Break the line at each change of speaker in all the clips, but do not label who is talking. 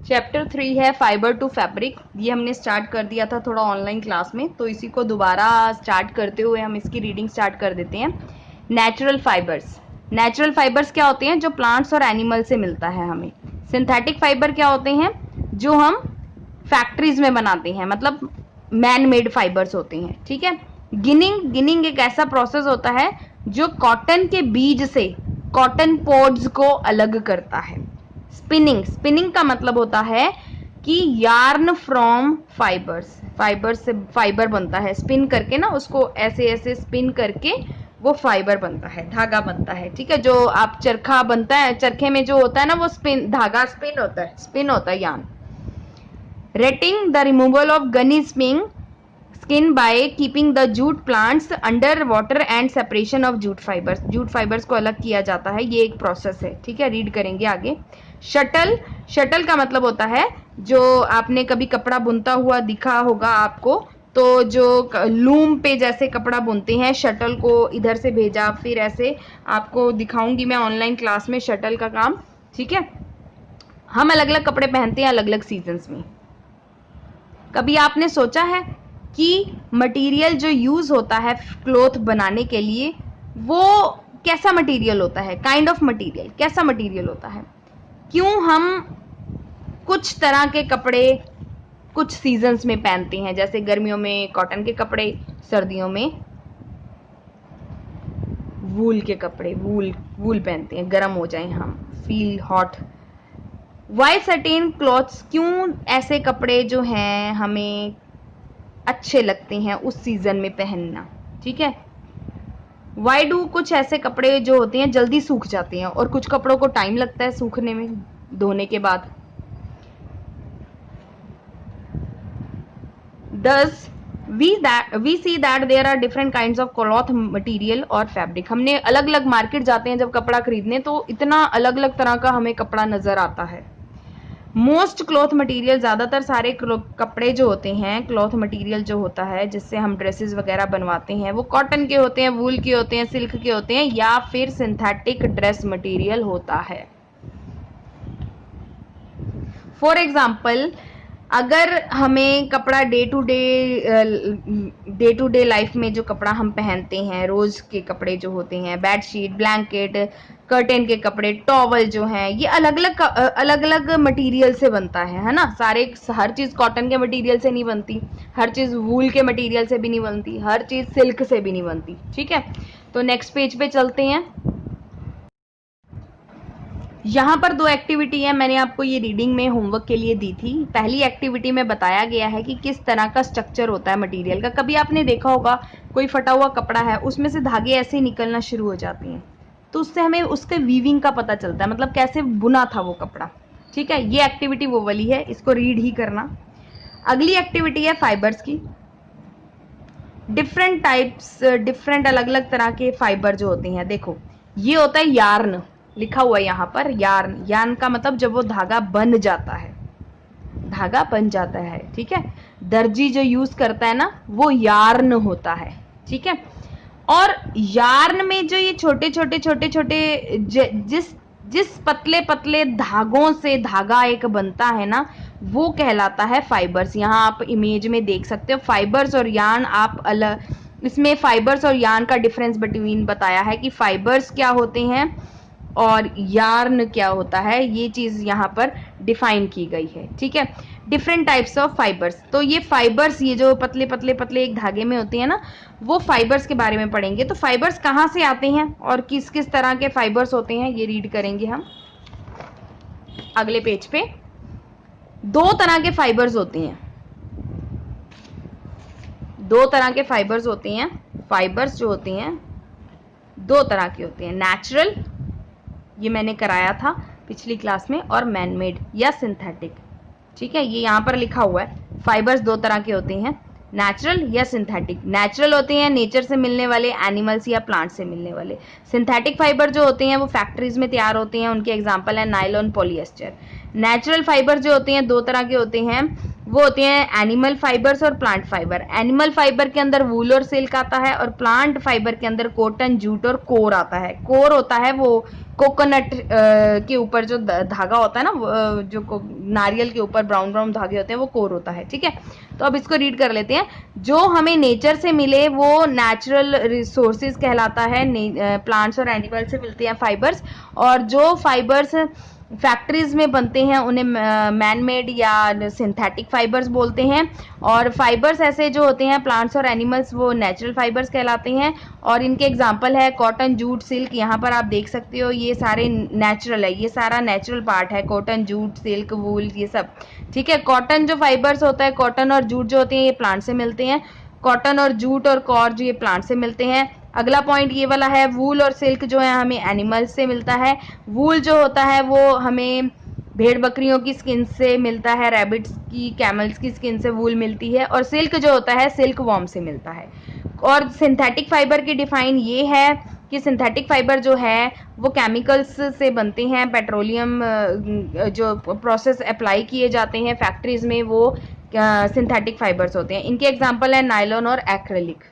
Chapter 3 है fibre to fabric. ये हमने स्टार्ट कर दिया था थोड़ा ऑनलाइन क्लास में, तो इसी को दोबारा स्टार्ट करते हुए हम इसकी रीडिंग स्टार्ट कर देते हैं। Natural fibres. नेचुरल फाइबर्स क्या होते हैं? जो प्लांट्स और एनिमल से मिलता है हमें। सिंथेटिक फाइबर क्या होते हैं? जो हम फैक्ट्रीज में बनाते हैं, मतलब मैन मेड फाइबर्स होते हैं। ठीक है। गिनिंग एक ऐसा प्रोसेस होता है जो कॉटन के बीज से कॉटन पोड्स को अलग करता है। स्पिनिंग का मतलब होता है कि यार्न फ्रॉम फाइबर्स, फाइबर से फाइबर बनता है, स्पिन करके ना उसको ऐसे ऐसे स्पिन करके वो फाइबर बनता है, धागा बनता है। ठीक है। जो आप चरखा बनता है, चरखे में जो होता है ना वो स्पिन, धागा स्पिन होता है yarn. Retting the removal of gunny skin by keeping the jute plants under water and separation of jute fibres. Jute fibres को अलग किया जाता है, ये एक प्रोसेस है। ठीक है। रीड करेंगे आगे। शटल का मतलब होता है, जो आपने कभी कपड़ा बुनता हुआ दिखा होगा आपको, तो जो लूम पे जैसे कपड़ा बुनते हैं, शटल को इधर से भेजा, फिर ऐसे आपको दिखाऊंगी मैं ऑनलाइन क्लास में शटल का काम। ठीक है। हम अलग अलग कपड़े पहनते हैं अलग अलग सीजन्स में। कभी आपने सोचा है कि मटेरियल जो यूज होता है क्लॉथ बनाने के लिए वो कैसा मटेरियल होता है? काइंड ऑफ मटेरियल, कैसा मटेरियल होता है? क्यों हम कुछ तरह के कपड़े कुछ सीजन्स में पहनते हैं, जैसे गर्मियों में कॉटन के कपड़े, सर्दियों में वूल के कपड़े, वूल पहनते हैं, गर्म हो जाए हम, feel hot. Why certain clothes, क्यों ऐसे कपड़े जो हैं हमें अच्छे लगते हैं उस सीजन में पहनना। ठीक है। वाई डू, कुछ ऐसे कपड़े जो होते हैं जल्दी सूख जाते हैं और कुछ कपड़ों को टाइम लगता है सूखने में, धोने के बाद। Thus, we see that there are different kinds of cloth material और फैब्रिक। हमने अलग अलग मार्केट जाते हैं जब कपड़ा खरीदने, तो इतना अलग अलग तरह का हमें कपड़ा नजर आता है। मोस्ट क्लॉथ मटेरियल, ज़्यादातर सारे कपड़े जो होते हैं, क्लॉथ मटेरियल जो होता है जिससे हम ड्रेसेस वगैरह बनवाते हैं, वो कॉटन के होते हैं, वूल के होते हैं, सिल्क के होते हैं, या फिर सिंथेटिक ड्रेस मटेरियल होता है। फॉर एग्जाम्पल, अगर हमें कपड़ा डे टू डे लाइफ में जो कपड़ा हम पहनते हैं, रोज के कपड़े जो होते हैं, बेडशीट, ब्लैंकेट, कर्टेन के कपड़े, टॉवल जो हैं, ये अलग अलग मटेरियल से बनता है ना। हर चीज कॉटन के मटेरियल से नहीं बनती, हर चीज वूल के मटेरियल से भी नहीं बनती, हर चीज सिल्क से भी नहीं बनती। ठीक है। तो नेक्स्ट पेज पे चलते हैं। यहाँ पर दो एक्टिविटी है, मैंने आपको ये रीडिंग में होमवर्क के लिए दी थी। पहली एक्टिविटी में बताया गया है कि किस तरह का स्ट्रक्चर होता है मटेरियल का। कभी आपने देखा होगा कोई फटा हुआ कपड़ा है, उसमें से धागे ऐसे निकलना शुरू हो जाते हैं, तो उससे हमें उसके वीविंग का पता चलता है, मतलब कैसे बुना था वो कपड़ा। ठीक है। ये एक्टिविटी वो वाली है, इसको रीड ही करना। अगली एक्टिविटी है फाइबर्स की। डिफरेंट टाइप्स, डिफरेंट अलग अलग तरह के फाइबर जो होते हैं। देखो, ये होता है यार्न, लिखा हुआ है यहाँ पर यार्न। यार्न का मतलब जब वो धागा बन जाता है, धागा बन जाता है। ठीक है। दर्जी जो यूज करता है ना, वो यार्न होता है। ठीक है। और यार्न में जो ये छोटे छोटे जिस जिस पतले पतले धागों से धागा एक बनता है ना, वो कहलाता है फाइबर्स। यहाँ आप इमेज में देख सकते हो फाइबर्स और यार्न। आप अलग, इसमें फाइबर्स और यार्न का डिफरेंस बिटवीन बताया है कि फाइबर्स क्या होते हैं और यार्न क्या होता है, ये चीज यहाँ पर डिफाइन की गई है। ठीक है। डिफरेंट टाइप्स ऑफ फाइबर्स, तो ये फाइबर्स, ये जो पतले पतले पतले एक धागे में होते हैं ना, वो फाइबर्स के बारे में पढ़ेंगे। तो फाइबर्स कहाँ से आते हैं और किस किस तरह के फाइबर्स होते हैं, ये रीड करेंगे हम अगले पेज पे। दो तरह के फाइबर्स होते हैं, दो तरह के फाइबर्स होते हैं। फाइबर्स जो होते हैं दो तरह के होते हैं, नेचुरल, ये मैंने कराया था पिछली क्लास में, और मैनमेड या सिंथेटिक। ठीक है। ये यहाँ पर लिखा हुआ है, फाइबर्स दो तरह के होते हैं, नेचुरल या सिंथेटिक। नेचुरल होते हैं नेचर से मिलने वाले, एनिमल्स या प्लांट से मिलने वाले। सिंथेटिक फाइबर जो होते हैं वो फैक्ट्रीज में तैयार होते हैं, उनके एग्जाम्पल है नायलॉन, पॉलिएस्टर। नेचुरल फाइबर जो होते हैं दो तरह के होते हैं, वो होते हैं एनिमल फाइबर्स और प्लांट फाइबर। एनिमल फाइबर के अंदर वूल और सिल्क आता है, और प्लांट फाइबर के अंदर कॉटन, जूट और कोर आता है। कोर होता है वो कोकोनट के ऊपर जो धागा होता है ना, जो नारियल के ऊपर ब्राउन ब्राउन धागे होते हैं, वो कोर होता है। ठीक है, तो अब इसको रीड कर लेते हैं। जो हमें नेचर से मिले वो नेचुरल रिसोर्सेज कहलाता है। प्लांट्स और एनिमल से मिलते हैं फाइबर्स, और जो फाइबर्स फैक्ट्रीज में बनते हैं उन्हें मैन मेड या सिंथेटिक फाइबर्स बोलते हैं। और फाइबर्स ऐसे जो होते हैं प्लांट्स और एनिमल्स, वो नेचुरल फाइबर्स कहलाते हैं। और इनके एग्जांपल है कॉटन, जूट, सिल्क। यहाँ पर आप देख सकते हो ये सारे नेचुरल है, ये सारा नेचुरल पार्ट है, कॉटन, जूट, सिल्क, वूल, ये सब। ठीक है, कॉटन जो फाइबर्स होता है, कॉटन और जूट जो होते हैं, ये प्लांट से मिलते हैं। कॉटन और जूट और कॉर जो ये प्लांट से मिलते हैं। अगला पॉइंट ये वाला है, वूल और सिल्क जो है हमें एनिमल्स से मिलता है। वूल जो होता है वो हमें भेड़ बकरियों की स्किन से मिलता है, रैबिट्स की, कैमल्स की स्किन से वूल मिलती है। और सिल्क जो होता है सिल्क वॉर्म से मिलता है। और सिंथेटिक फाइबर की डिफाइन ये है कि सिंथेटिक फाइबर जो है वो केमिकल्स से बनते हैं, पेट्रोलियम जो प्रोसेस अप्लाई किए जाते हैं फैक्ट्रीज में, वो सिंथेटिक फाइबर्स होते हैं। इनके एग्जांपल है नायलॉन और acrylic.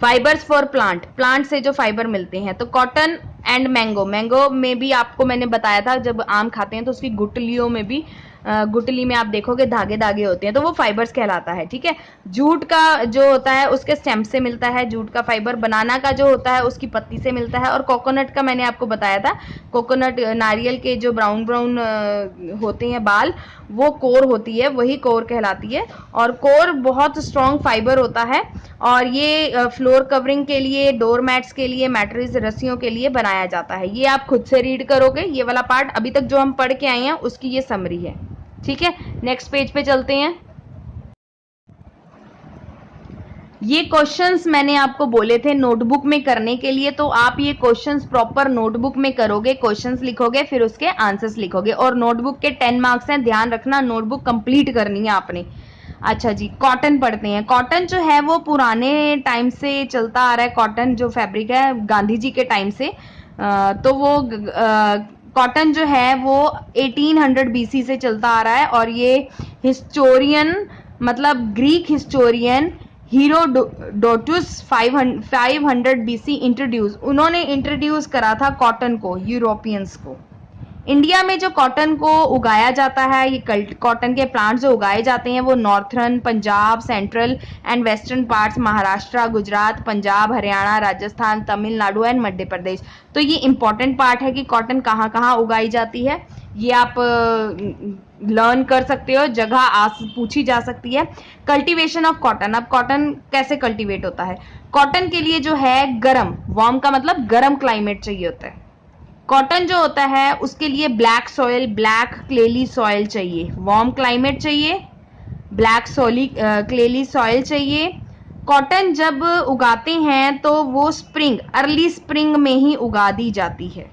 Fibres for plant, plant से जो फाइबर मिलते हैं, तो कॉटन एंड मैंगो। मैंगो में भी आपको मैंने बताया था, जब आम खाते हैं तो उसकी गुठलियों में भी, गुठली में आप देखोगे धागे धागे होते हैं, तो वो फाइबर्स कहलाता है। ठीक है, जूट का जो होता है उसके स्टेम से मिलता है जूट का फाइबर। बनाना का जो होता है उसकी पत्ती से मिलता है। और कोकोनट का मैंने आपको बताया था, कोकोनट नारियल के जो ब्राउन ब्राउन होते हैं बाल, वो कोर होती है, वही कोर कहलाती है। और कोर बहुत स्ट्रॉन्ग फाइबर होता है, और ये फ्लोर कवरिंग के लिए, डोर मैट्स के लिए, मैट्रेस, रस्सियों के लिए बनाया जाता है। ये आप खुद से रीड करोगे, ये वाला पार्ट अभी तक जो हम पढ़ के आए हैं उसकी ये समरी है। ठीक है, नेक्स्ट पेज पे चलते हैं। ये क्वेश्चंस मैंने आपको बोले थे नोटबुक में करने के लिए, तो आप ये क्वेश्चंस प्रॉपर नोटबुक में करोगे, क्वेश्चंस लिखोगे, फिर उसके आंसर्स लिखोगे। और नोटबुक के 10 मार्क्स हैं, ध्यान रखना, नोटबुक कंप्लीट करनी है आपने। अच्छा जी, कॉटन पढ़ते हैं। कॉटन जो है वो पुराने टाइम से चलता आ रहा है। कॉटन जो फैब्रिक है गांधी जी के टाइम से, तो वो कॉटन जो है वो 1800 बीसी से चलता आ रहा है। और ये हिस्टोरियन, मतलब Greek historian Herodotus 500 BC introduce, उन्होंने इंट्रोड्यूस करा था कॉटन को यूरोपियंस को। इंडिया में जो कॉटन को उगाया जाता है, ये कॉटन के प्लांट्स जो उगाए जाते हैं वो northern Punjab, central and western parts, Maharashtra, Gujarat, Punjab, Haryana, Rajasthan, Tamil Nadu and Madhya Pradesh. तो ये इंपॉर्टेंट पार्ट है कि कॉटन कहाँ कहाँ उगाई जाती है, ये आप लर्न कर सकते हो, जगह पूछी जा सकती है। कल्टीवेशन ऑफ कॉटन, अब कॉटन कैसे कल्टीवेट होता है। कॉटन के लिए जो है गर्म, वार्म का मतलब गर्म क्लाइमेट चाहिए होता है। कॉटन जो होता है उसके लिए ब्लैक सॉइल, ब्लैक क्लेली सॉइल चाहिए। वार्म क्लाइमेट चाहिए, ब्लैक सॉइली क्लेली सॉइल चाहिए। कॉटन जब उगाते हैं तो वो स्प्रिंग, अर्ली स्प्रिंग में ही उगा दी जाती है।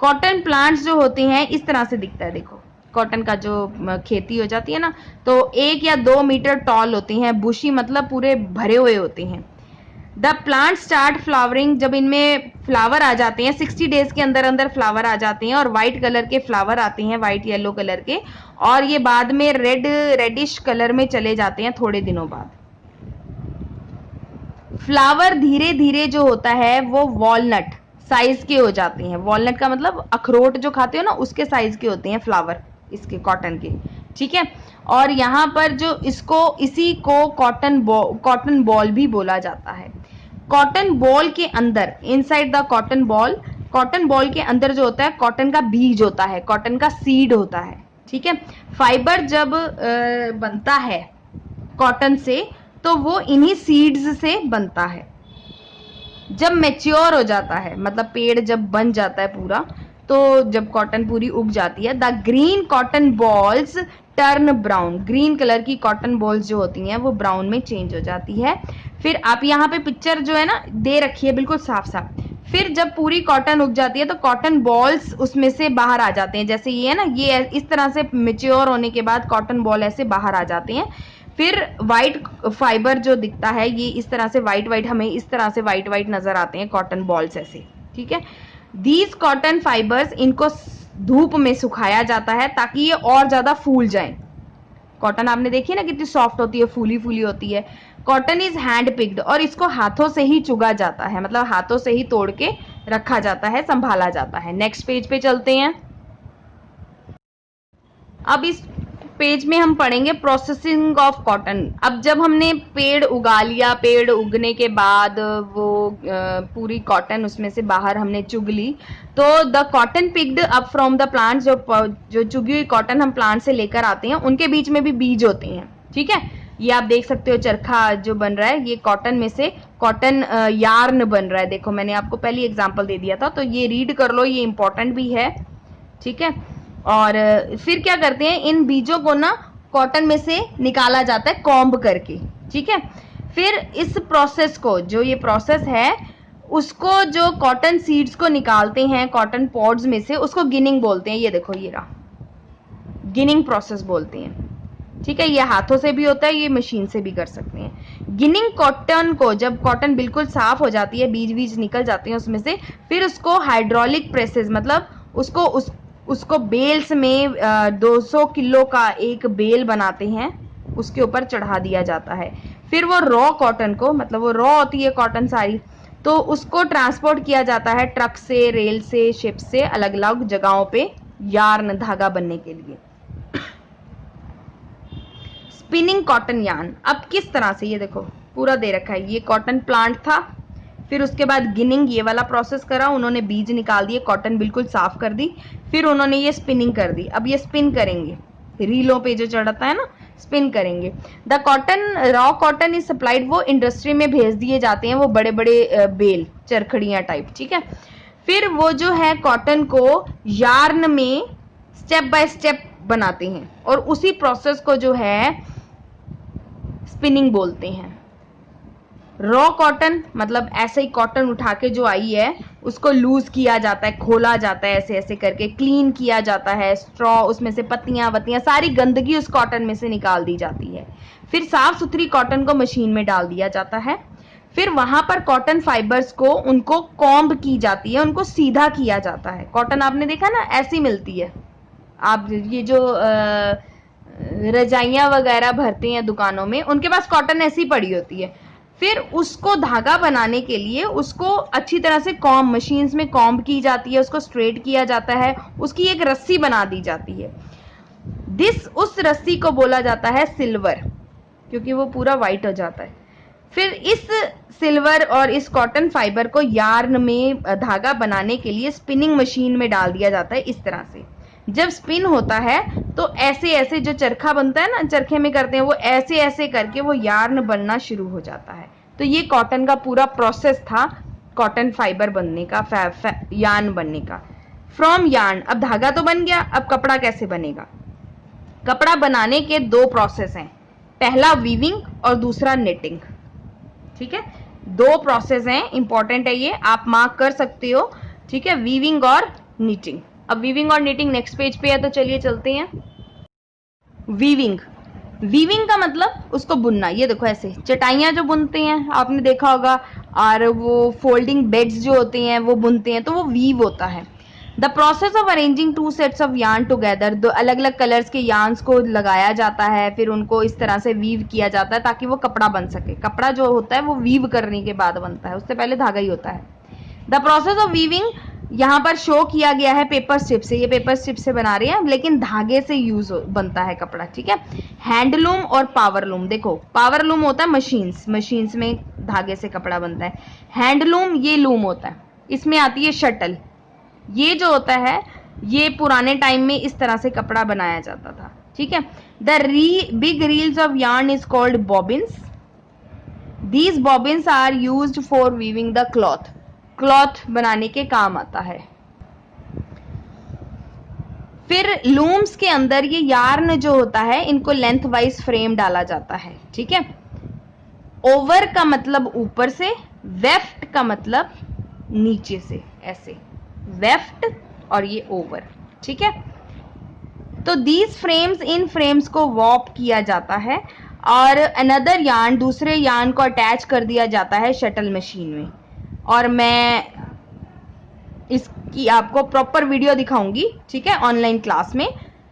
कॉटन प्लांट्स जो होते हैं इस तरह से दिखता है, देखो कॉटन का जो खेती हो जाती है ना, तो 1 या 2 मीटर टॉल होते हैं। बुशी मतलब पूरे भरे हुए होते हैं। द प्लांट स्टार्ट फ्लावरिंग, जब इनमें फ्लावर आ जाते हैं 60 डेज के अंदर अंदर फ्लावर आ जाते हैं, और व्हाइट कलर के फ्लावर आते हैं, व्हाइट येलो कलर के, और ये बाद में रेडिश कलर में चले जाते हैं थोड़े दिनों बाद। फ्लावर धीरे धीरे जो होता है वो वॉलनट साइज के हो जाते हैं। वॉलनट का मतलब अखरोट जो खाते हो ना, उसके साइज के होते हैं फ्लावर इसके, कॉटन के। ठीक है, और यहाँ पर जो इसी को कॉटन बॉल भी बोला जाता है। कॉटन बॉल के अंदर, इनसाइड द कॉटन बॉल के अंदर जो होता है कॉटन का बीज होता है, कॉटन का सीड होता है। ठीक है, फाइबर जब बनता है कॉटन से तो वो इन्हीं सीड्स से बनता है। जब मैच्योर हो जाता है, मतलब पेड़ जब बन जाता है पूरा, तो जब कॉटन पूरी उग जाती है, the green cotton balls turn brown, green colour की कॉटन बॉल्स जो होती हैं वो ब्राउन में चेंज हो जाती है। फिर आप यहाँ पे पिक्चर जो है ना दे रखी है बिल्कुल साफ साफ। फिर जब पूरी कॉटन उग जाती है तो कॉटन बॉल्स उसमें से बाहर आ जाते हैं, जैसे ये है ना, ये इस तरह से मैच्योर होने के बाद कॉटन बॉल ऐसे बाहर आ जाते हैं। फिर व्हाइट फाइबर जो दिखता है ये इस तरह से व्हाइट, हमें इस तरह से व्हाइट नजर आते हैं कॉटन बॉल्स ऐसे। ठीक है, दीज कॉटन फाइबर्स, इनको धूप में सुखाया जाता है ताकि ये और ज्यादा फूल जाएं। कॉटन आपने देखी ना कितनी सॉफ्ट होती है, फूली फूली होती है। कॉटन इज हैंड पिक्ड, और इसको हाथों से ही चुगा जाता है, मतलब हाथों से ही तोड़ के रखा जाता है, संभाला जाता है। नेक्स्ट पेज पे चलते हैं। अब इस पेज में हम पढ़ेंगे प्रोसेसिंग ऑफ कॉटन। अब जब हमने पेड़ उगा लिया, पेड़ उगने के बाद वो पूरी कॉटन उसमें से बाहर हमने चुग ली, तो the cotton picked up from the plant, जो चुगी हुई कॉटन हम प्लांट से लेकर आते हैं, उनके बीच में भी बीज होते हैं, ठीक है। ये आप देख सकते हो चरखा जो बन रहा है, ये कॉटन में से कॉटन यार्न बन रहा है। देखो मैंने आपको पहली एग्जांपल दे दिया था, तो ये रीड कर लो, ये इंपॉर्टेंट भी है, ठीक है। और फिर क्या करते हैं, इन बीजों को ना कॉटन में से निकाला जाता है कॉम्ब करके, ठीक है। फिर इस प्रोसेस को, जो ये प्रोसेस है, उसको जो कॉटन सीड्स को निकालते हैं कॉटन पॉड्स में से, उसको गिनिंग बोलते हैं। ये देखो ये रहा, गिनिंग प्रोसेस बोलते हैं, ठीक है। ये हाथों से भी होता है, ये मशीन से भी कर सकते हैं। गिनिंग कॉटन को, जब कॉटन बिल्कुल साफ हो जाती है, बीज बीज निकल जाते हैं उसमें से, फिर उसको हाइड्रोलिक प्रेसेस, मतलब उसको बेल्स में 200 किलो का एक बेल बनाते हैं, उसके ऊपर चढ़ा दिया जाता है। फिर वो रॉ कॉटन को, मतलब वो रॉ होती है कॉटन सारी, तो उसको ट्रांसपोर्ट किया जाता है ट्रक से, रेल से, शिप से, अलग अलग जगहों पे यार्न, धागा बनने के लिए। स्पिनिंग कॉटन यार्न, अब किस तरह से, ये देखो पूरा दे रखा है, ये कॉटन प्लांट था, फिर उसके बाद गिनिंग, ये वाला प्रोसेस करा, उन्होंने बीज निकाल दिए, कॉटन बिल्कुल साफ कर दी, फिर उन्होंने ये स्पिनिंग कर दी। अब ये स्पिन करेंगे, रीलों पे जो चढ़ता है ना, स्पिन करेंगे। The cotton, raw cotton is supplied, वो इंडस्ट्री में भेज दिए जाते हैं, वो बड़े बड़े बेल, चरखड़ियां टाइप, ठीक है। फिर वो जो है कॉटन को यार्न में स्टेप बाय स्टेप बनाते हैं, और उसी प्रोसेस को जो है स्पिनिंग बोलते हैं। रॉ कॉटन मतलब ऐसे ही कॉटन उठा के जो आई है, उसको लूज किया जाता है, खोला जाता है, ऐसे ऐसे करके क्लीन किया जाता है, स्ट्रॉ, उसमें से पत्तियां वत्तियां, सारी गंदगी उस कॉटन में से निकाल दी जाती है। फिर साफ सुथरी कॉटन को मशीन में डाल दिया जाता है। फिर वहां पर कॉटन फाइबर्स को, उनको कॉम्ब की जाती है, उनको सीधा किया जाता है। कॉटन आपने देखा ना ऐसी मिलती है, आप ये जो रजाइयां वगैरह भरते हैं दुकानों में, उनके पास कॉटन ऐसी पड़ी होती है। फिर उसको धागा बनाने के लिए उसको अच्छी तरह से कॉम्ब, मशीन्स में कॉम्ब की जाती है, उसको स्ट्रेट किया जाता है, उसकी एक रस्सी बना दी जाती है। उस रस्सी को बोला जाता है सिल्वर, क्योंकि वो पूरा व्हाइट हो जाता है। फिर इस सिल्वर और इस कॉटन फाइबर को यार्न में धागा बनाने के लिए स्पिनिंग मशीन में डाल दिया जाता है, इस तरह से। जब स्पिन होता है तो ऐसे ऐसे जो चरखा बनता है ना, चरखे में करते हैं, वो ऐसे ऐसे करके वो यार्न बनना शुरू हो जाता है। तो ये कॉटन का पूरा प्रोसेस था, कॉटन फाइबर बनने का, यार्न बनने का। फ्रॉम यार्न, अब धागा तो बन गया, अब कपड़ा कैसे बनेगा। कपड़ा बनाने के दो प्रोसेस हैं, पहला वीविंग और दूसरा नेटिंग, ठीक है। दो प्रोसेस हैं, इंपॉर्टेंट है ये, आप मार्क कर सकते हो, ठीक है, वीविंग और नीटिंग। अब वीविंग और नीटिंग नेक्स्ट पेज पे है, तो चलिए चलते हैं। वीविंग, वीविंग का मतलब उसको बुनना। ये देखो ऐसे चटाइयां जो बुनते हैं आपने देखा होगा, और वो फोल्डिंग बेड्स जो होते हैं वो बुनते हैं, तो वो वीव होता है। The process of arranging two sets of yarn together, दो अलग अलग कलर्स के यार्न्स को लगाया जाता है, फिर उनको इस तरह से वीव किया जाता है ताकि वो कपड़ा बन सके। कपड़ा जो होता है वो वीव करने के बाद बनता है, उससे पहले धागा ही होता है। द प्रोसेस ऑफ वीविंग यहाँ पर शो किया गया है पेपर स्ट्रिप से, ये पेपर स्ट्रिप से बना रहे हैं, लेकिन धागे से यूज बनता है कपड़ा, ठीक है। हैंडलूम और पावरलूम, देखो पावरलूम होता है मशीन्स में धागे से कपड़ा बनता है। हैंडलूम ये लूम होता है, इसमें आती है शटल। ये जो होता है ये पुराने टाइम में इस तरह से कपड़ा बनाया जाता था, ठीक है। The big reels of yarn is called bobbins. These bobbins are used for weaving the cloth, cloth बनाने के काम आता है। फिर लूम्स के अंदर ये यार्न जो होता है, इनको लेंथ वाइज फ्रेम डाला जाता है, ठीक है। ओवर का मतलब ऊपर से, वेफ्ट का मतलब नीचे से, ऐसे वेफ्ट और ये ओवर, ठीक है। तो दीज फ्रेम्स, इन फ्रेम्स को वॉप किया जाता है, और अनदर यार्न, दूसरे यार्न को अटैच कर दिया जाता है शटल मशीन में। और मैं इसकी आपको प्रॉपर वीडियो दिखाऊंगी, ठीक है, ऑनलाइन क्लास में।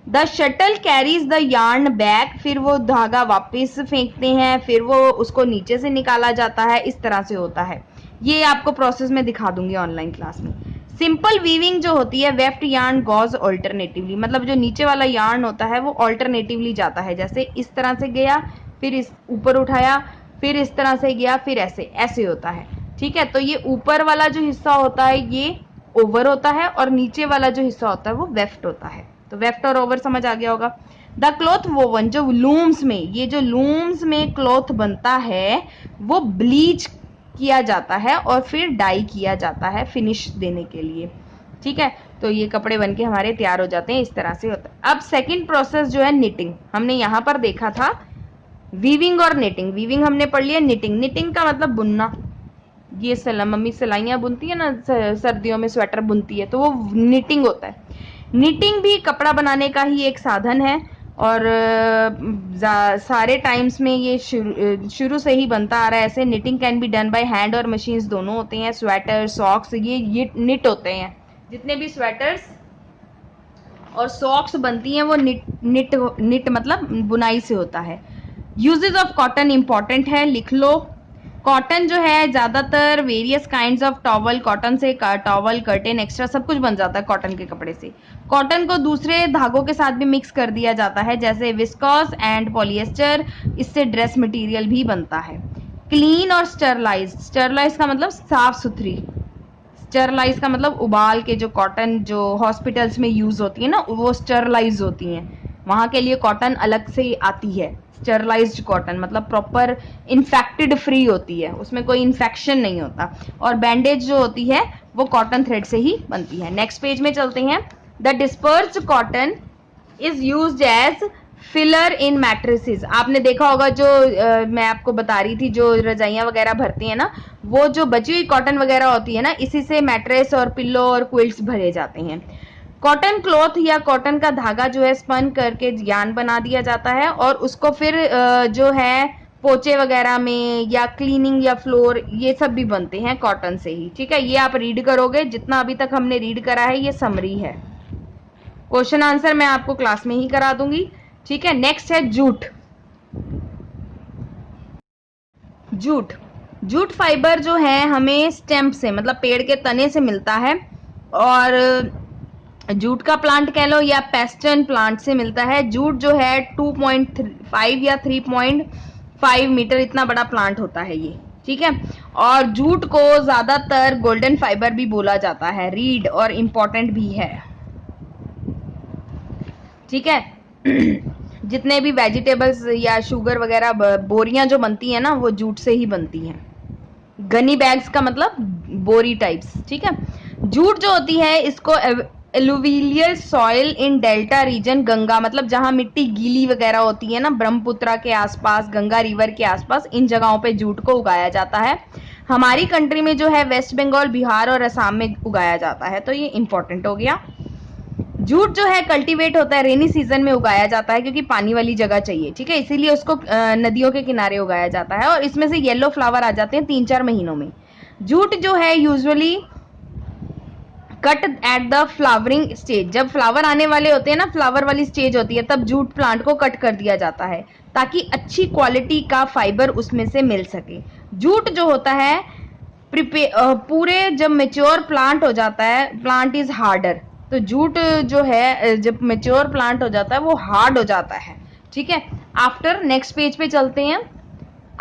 The shuttle carries the yarn back, फिर वो धागा वापस फेंकते हैं, फिर वो उसको नीचे से निकाला जाता है, इस तरह से होता है। ये आपको प्रोसेस में दिखा दूंगी ऑनलाइन क्लास में। सिंपल वीविंग जो होती है, वेफ्ट यार्न गॉज ऑल्टरनेटिवली, मतलब जो नीचे वाला यार्न होता है वो ऑल्टरनेटिवली जाता है, जैसे इस तरह से गया, फिर इस ऊपर उठाया, फिर इस तरह से गया, फिर ऐसे ऐसे होता है। ठीक है, तो ये ऊपर वाला जो हिस्सा होता है ये ओवर होता है, और नीचे वाला जो हिस्सा होता है वो वेफ्ट होता है। तो वेफ्ट और ओवर समझ आ गया होगा। द क्लॉथ वोवन, जो लूम्स में, ये जो लूम्स में क्लॉथ बनता है वो ब्लीच किया जाता है और फिर डाई किया जाता है फिनिश देने के लिए। ठीक है, तो ये कपड़े बनके हमारे तैयार हो जाते हैं, इस तरह से होता है। अब सेकंड प्रोसेस जो है निटिंग, हमने यहाँ पर देखा था वीविंग और निटिंग। वीविंग हमने पढ़ लिया, निटिंग, निटिंग का मतलब बुनना। ये मम्मी सिलाइयाँ बुनती है ना, सर्दियों में स्वेटर बुनती है, तो वो निटिंग होता है। निटिंग भी कपड़ा बनाने का ही एक साधन है, और सारे टाइम्स में ये शुरू से ही बनता आ रहा है ऐसे। Knitting can be done by hand और मशीन्स, दोनों होते हैं। स्वेटर, सॉक्स, ये निट होते हैं। जितने भी स्वेटर्स और सॉक्स बनती हैं वो निट मतलब बुनाई से होता है। यूजेस ऑफ कॉटन इंपॉर्टेंट है, लिख लो। कॉटन जो है ज्यादातर various kinds of towel, cotton से टॉवल, कर्टेन, एक्स्ट्रा सब कुछ बन जाता है कॉटन के कपड़े से। कॉटन को दूसरे धागों के साथ भी मिक्स कर दिया जाता है, जैसे विस्कॉस एंड पॉलिएस्टर, इससे ड्रेस मटेरियल भी बनता है। क्लीन और स्टरलाइज, स्टरलाइज का मतलब साफ सुथरी, स्टरलाइज का मतलब उबाल के जो कॉटन जो हॉस्पिटल्स में यूज होती है ना, वो स्टरलाइज होती हैं। वहां के लिए कॉटन अलग से आती है। स्टरलाइज्ड कॉटन मतलब प्रॉपर इन्फेक्टेड फ्री होती है, उसमें कोई इन्फेक्शन नहीं होता। और बैंडेज जो होती है वो कॉटन थ्रेड से ही बनती है। नेक्स्ट पेज में चलते हैं। The dispersed cotton is used as filler in mattresses. आपने देखा होगा जो मैं आपको बता रही थी, जो रजाइयां वगैरह भरती हैं ना, वो जो बची हुई कॉटन वगैरह होती है ना, इसी से मैट्रेस और पिल्लो और क्विल्ट्स भरे जाते हैं। कॉटन क्लॉथ या कॉटन का धागा जो है स्पन करके यार्न बना दिया जाता है, और उसको फिर जो है पोचे वगैरह में या क्लीनिंग या फ्लोर, ये सब भी बनते हैं कॉटन से ही। ठीक है, ये आप रीड करोगे, जितना अभी तक हमने रीड करा है ये समरी है। क्वेश्चन आंसर मैं आपको क्लास में ही करा दूंगी। ठीक है, नेक्स्ट है जूट। जूट, जूट फाइबर जो है हमें स्टेम से मतलब पेड़ के तने से मिलता है, और जूट का प्लांट कह लो या पेस्टन प्लांट से मिलता है। जूट जो है 2.5 या 3.5 मीटर इतना बड़ा प्लांट होता है ये। ठीक है, और जूट को ज्यादातर गोल्डन फाइबर भी बोला जाता है, रीड और इम्पोर्टेंट भी है। ठीक है, जितने भी वेजिटेबल्स या शुगर वगैरह बोरियां जो बनती है ना, वो जूट से ही बनती हैं। गनी बैग्स का मतलब बोरी टाइप्स। ठीक है, जूट जो होती है इसको alluvial soil in delta region, Ganga मतलब जहां मिट्टी गीली वगैरह होती है ना, ब्रह्मपुत्रा के आसपास, गंगा रिवर के आसपास, इन जगहों पे जूट को उगाया जाता है। हमारी कंट्री में जो है वेस्ट बंगाल, बिहार और असम में उगाया जाता है, तो ये इंपॉर्टेंट हो गया। जूट जो है कल्टीवेट होता है, रेनी सीजन में उगाया जाता है क्योंकि पानी वाली जगह चाहिए। ठीक है, इसीलिए उसको नदियों के किनारे उगाया जाता है, और इसमें से येलो फ्लावर आ जाते हैं 3-4 महीनों में। जूट जो है usually cut at the flowering stage, जब फ्लावर आने वाले होते हैं ना, फ्लावर वाली स्टेज होती है, तब जूट प्लांट को कट कर दिया जाता है ताकि अच्छी क्वालिटी का फाइबर उसमें से मिल सके। जूट जो होता है पूरे जब मेच्योर प्लांट हो जाता है, प्लांट इज हार्डर, तो जूट जो है जब मेच्योर प्लांट हो जाता है वो हार्ड हो जाता है। ठीक है, आफ्टर, नेक्स्ट पेज पे चलते हैं।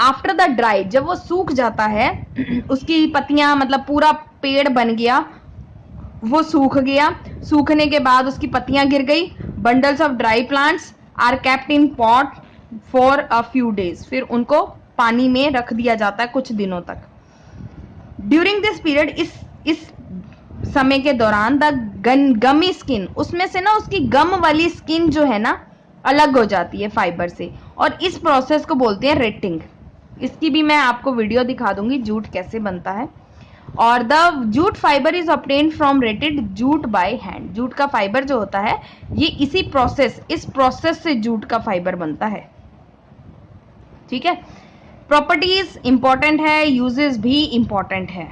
आफ्टर द ड्राई, जब वो सूख जाता है, उसकी पत्तियां मतलब पूरा पेड़ बन गया, वो सूख गया, सूखने के बाद उसकी पत्तियां गिर गई, bundles of dry plants are kept in pot for a few days, फिर उनको पानी में रख दिया जाता है कुछ दिनों तक। ड्यूरिंग दिस पीरियड, इस समय के दौरान द गमी स्किन, उसमें से ना उसकी गम वाली स्किन जो है ना अलग हो जाती है फाइबर से, और इस प्रोसेस को बोलते हैं रेटिंग। इसकी भी मैं आपको वीडियो दिखा दूंगी जूट कैसे बनता है। और the jute fibre is obtained from rated jute by hand, jute का फाइबर जो होता है ये इस प्रोसेस से जूट का फाइबर बनता है। ठीक है, प्रॉपर्टीज इंपॉर्टेंट है, यूजेस भी इंपॉर्टेंट है।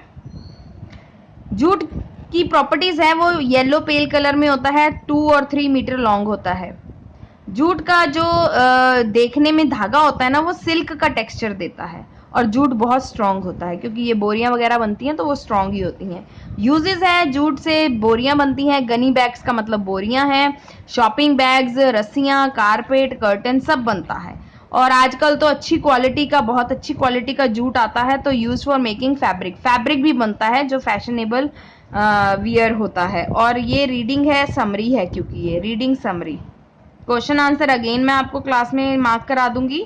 जूट की प्रॉपर्टीज है, वो येलो पेल कलर में होता है, 2 और 3 मीटर लॉन्ग होता है, जूट का जो देखने में धागा होता है ना, वो सिल्क का टेक्सचर देता है, और जूट बहुत स्ट्रांग होता है, क्योंकि ये बोरियां वगैरह बनती हैं तो वो स्ट्रांग ही होती हैं। यूजेस है, जूट से बोरियां बनती हैं, गनी बैग्स का मतलब बोरियां हैं, शॉपिंग बैग्स, रस्सियां, कारपेट, कर्टन सब बनता है। और आजकल तो अच्छी क्वालिटी का, बहुत अच्छी क्वालिटी का जूट आता है, तो use for making fabric, fabric भी बनता है जो फैशनेबल वियर होता है। और ये रीडिंग है, समरी है, क्योंकि ये reading summary. Question answer again मैं आपको क्लास में मार्क करा दूंगी,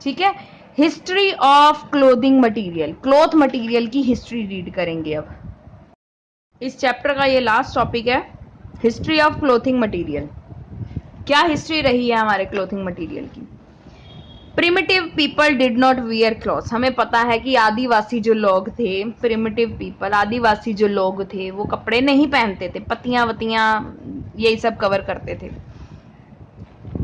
ठीक है। History of clothing material, cloth material की हिस्ट्री रीड करेंगे अब। इस चैप्टर का ये लास्ट टॉपिक है, हिस्ट्री ऑफ क्लोथिंग मटेरियल। क्या हिस्ट्री रही है हमारे क्लोथिंग मटेरियल की। Primitive people did not wear clothes, हमें पता है कि आदिवासी जो लोग थे, प्रिमिटिव पीपल, आदिवासी जो लोग थे, वो कपड़े नहीं पहनते थे, पत्तियां वत्तियां यही सब कवर करते थे।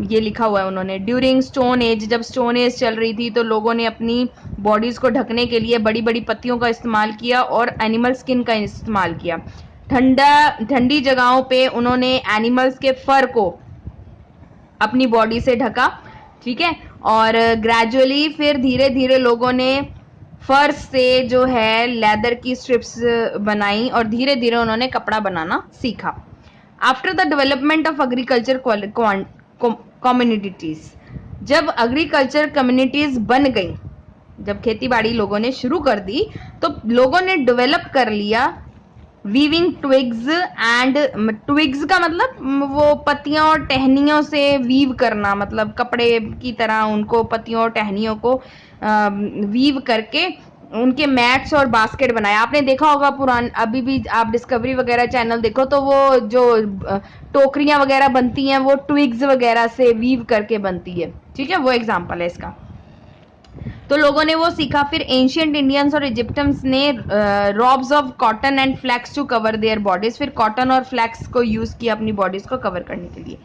ये लिखा हुआ है उन्होंने। ड्यूरिंग स्टोन एज, जब स्टोन एज चल रही थी तो लोगों ने अपनी बॉडीज को ढकने के लिए बड़ी बड़ी पत्तियों का इस्तेमाल किया और एनिमल स्किन का इस्तेमाल किया। ठंडी जगहों पे उन्होंने एनिमल्स के फर को अपनी बॉडी से ढका, ठीक है। और ग्रेजुअली फिर धीरे धीरे लोगों ने फर्स से जो है लेदर की स्ट्रिप्स बनाई और धीरे धीरे उन्होंने कपड़ा बनाना सीखा। After the development of agriculture communities, जब एग्रीकल्चर कम्युनिटीज बन गई, जब खेती बाड़ी लोगों ने शुरू कर दी, तो लोगों ने डेवलप कर लिया वीविंग ट्विग्स एंड, ट्विग्स का मतलब वो पत्तियों और टहनियों से वीव करना, मतलब कपड़े की तरह उनको पत्तियों और टहनियों को वीव करके उनके मैट्स और बास्केट बनाया। आपने देखा होगा पुरान, अभी भी आप डिस्कवरी वगैरह चैनल देखो तो वो जो टोकरियां वगैरह बनती हैं वो ट्विग्स वगैरह से वीव करके बनती है, ठीक है। वो एग्जाम्पल है इसका। तो लोगों ने वो सीखा। फिर एंशियंट इंडियंस और इजिप्टियंस ने robes of cotton and flax to cover their bodies, फिर कॉटन और फ्लैक्स को यूज किया अपनी बॉडीज को कवर करने के लिए।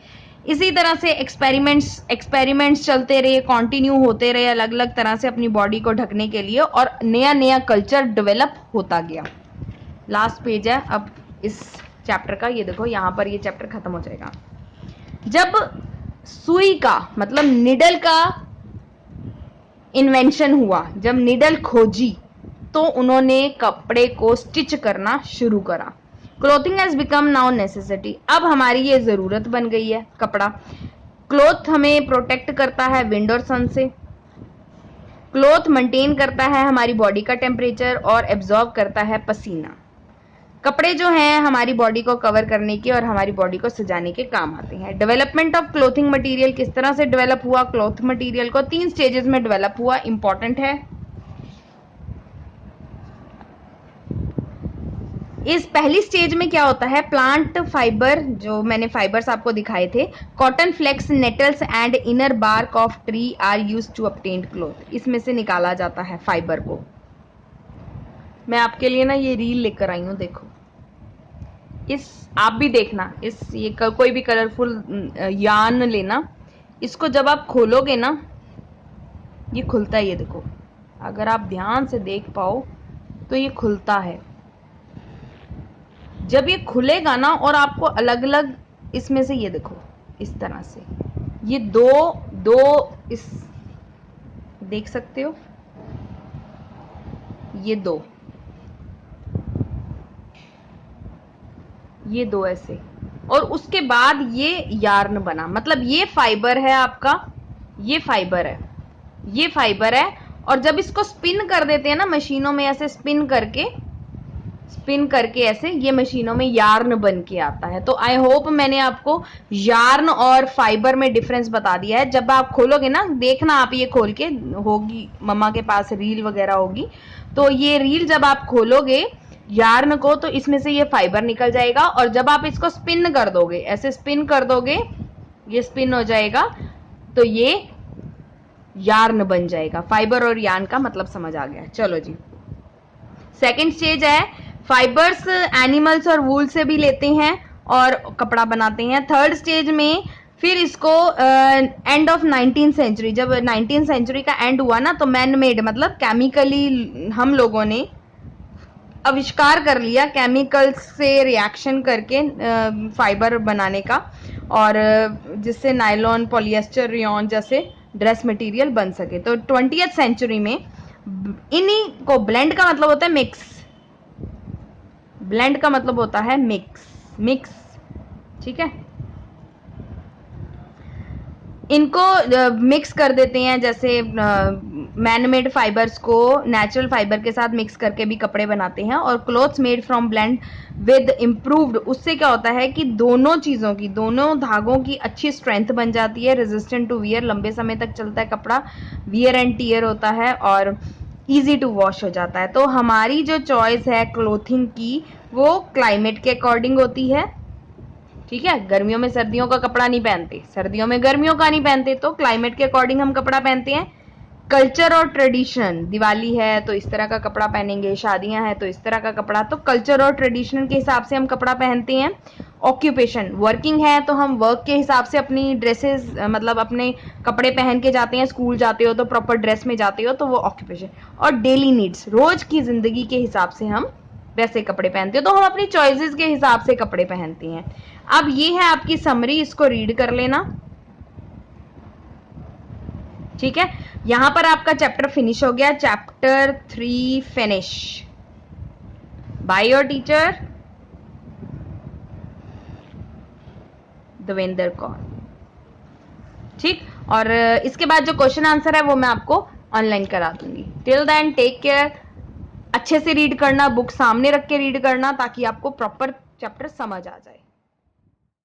इसी तरह से एक्सपेरिमेंट्स चलते रहे, कंटिन्यू होते रहे अलग अलग तरह से अपनी बॉडी को ढकने के लिए, और नया नया कल्चर डेवलप होता गया। लास्ट पेज है अब इस चैप्टर का, ये देखो यहाँ पर ये चैप्टर खत्म हो जाएगा। जब सुई का मतलब निडल का इन्वेंशन हुआ, जब निडल खोजी, तो उन्होंने कपड़े को स्टिच करना शुरू करा। Clothing has become now necessity, अब हमारी ये जरूरत बन गई है कपड़ा। क्लोथ हमें प्रोटेक्ट करता है विंड और सन से, क्लोथ मेंटेन करता है हमारी बॉडी का टेम्परेचर और एब्जॉर्ब करता है पसीना। कपड़े जो हैं हमारी बॉडी को कवर करने के और हमारी बॉडी को सजाने के काम आते हैं। डेवलपमेंट ऑफ क्लोथिंग मटेरियल किस तरह से डेवलप हुआ, क्लॉथ मटेरियल को 3 स्टेजेस में डेवलप हुआ, इंपॉर्टेंट है। इस पहली स्टेज में क्या होता है, प्लांट फाइबर, जो मैंने फाइबर्स आपको दिखाए थे, cotton flax, nettles and inner bark of tree are used to obtain cloth, इसमें से निकाला जाता है फाइबर को। मैं आपके लिए ना ये रील लेकर आई हूं, देखो इस, आप भी देखना, इस ये कोई भी कलरफुल यार्न लेना, इसको जब आप खोलोगे ना ये खुलता है, ये देखो अगर आप ध्यान से देख पाओ तो ये खुलता है। जब ये खुलेगा ना और आपको अलग अलग इसमें से, ये देखो इस तरह से ये दो इस, देख सकते हो ये दो ऐसे, और उसके बाद ये यार्न बना, मतलब ये फाइबर है आपका, ये फाइबर है। और जब इसको स्पिन कर देते हैं ना मशीनों में, ऐसे स्पिन करके ऐसे ये मशीनों में यार्न बन के आता है। तो आई होप मैंने आपको यार्न और फाइबर में डिफरेंस बता दिया है। जब आप खोलोगे ना, देखना आप ये खोल के, होगी मम्मा के पास रील वगैरह होगी, तो ये रील जब आप खोलोगे यार्न को, तो इसमें से ये फाइबर निकल जाएगा, और जब आप इसको स्पिन कर दोगे, ऐसे स्पिन कर दोगे, ये स्पिन हो जाएगा, तो ये यार्न बन जाएगा। फाइबर और यार्न का मतलब समझ आ गया। चलो जी, सेकेंड स्टेज है, फाइबर्स एनिमल्स और वूल से भी लेते हैं और कपड़ा बनाते हैं। थर्ड स्टेज में फिर इसको एंड ऑफ 19th सेंचुरी, जब 19th सेंचुरी का एंड हुआ ना, तो मैन मेड मतलब केमिकली हम लोगों ने आविष्कार कर लिया, केमिकल्स से रिएक्शन करके फाइबर बनाने का, और जिससे नायलॉन, पॉलिएस्टर, रेयॉन जैसे ड्रेस मटेरियल बन सके। तो 20th सेंचुरी में इन्हीं को, ब्लेंड का मतलब होता है मिक्स, ब्लेंड का मतलब होता है मिक्स, ठीक है। इनको मिक्स कर देते हैं, जैसे मैन मेड फाइबर्स को नेचुरल फाइबर के साथ मिक्स करके भी कपड़े बनाते हैं। और clothes made from blend with improved, उससे क्या होता है कि दोनों चीज़ों की, दोनों धागों की अच्छी स्ट्रेंथ बन जाती है, रेजिस्टेंट टू वियर, लंबे समय तक चलता है कपड़ा, वियर एंड टीयर होता है और ईजी टू वॉश हो जाता है। तो हमारी जो चॉइस है क्लोथिंग की वो क्लाइमेट के अकॉर्डिंग होती है, ठीक है। गर्मियों में सर्दियों का कपड़ा नहीं पहनते, सर्दियों में गर्मियों का नहीं पहनते, तो क्लाइमेट के अकॉर्डिंग हम कपड़ा पहनते हैं। कल्चर और ट्रेडिशन, दिवाली है तो इस तरह का कपड़ा पहनेंगे, शादियां हैं तो इस तरह का कपड़ा, तो कल्चर और ट्रेडिशन के हिसाब से हम कपड़ा पहनते हैं। ऑक्यूपेशन, वर्किंग है तो हम वर्क के हिसाब से अपनी ड्रेसेस, मतलब अपने कपड़े पहन के जाते हैं, स्कूल जाते हो तो प्रॉपर ड्रेस में जाते हो, तो वो ऑक्यूपेशन। और डेली नीड्स, रोज की जिंदगी के हिसाब से हम वैसे कपड़े पहनते हो, तो हम अपनी चॉइसेस के हिसाब से कपड़े पहनते हैं। अब ये है आपकी समरी, इसको रीड कर लेना, ठीक है। यहां पर आपका चैप्टर फिनिश हो गया, chapter 3 finish by your teacher Devendra Kaur, ठीक। और इसके बाद जो क्वेश्चन आंसर है वो मैं आपको ऑनलाइन करा दूंगी। टिल देन टेक केयर, अच्छे से रीड करना, बुक सामने रख के रीड करना ताकि आपको प्रॉपर चैप्टर समझ आ जाए।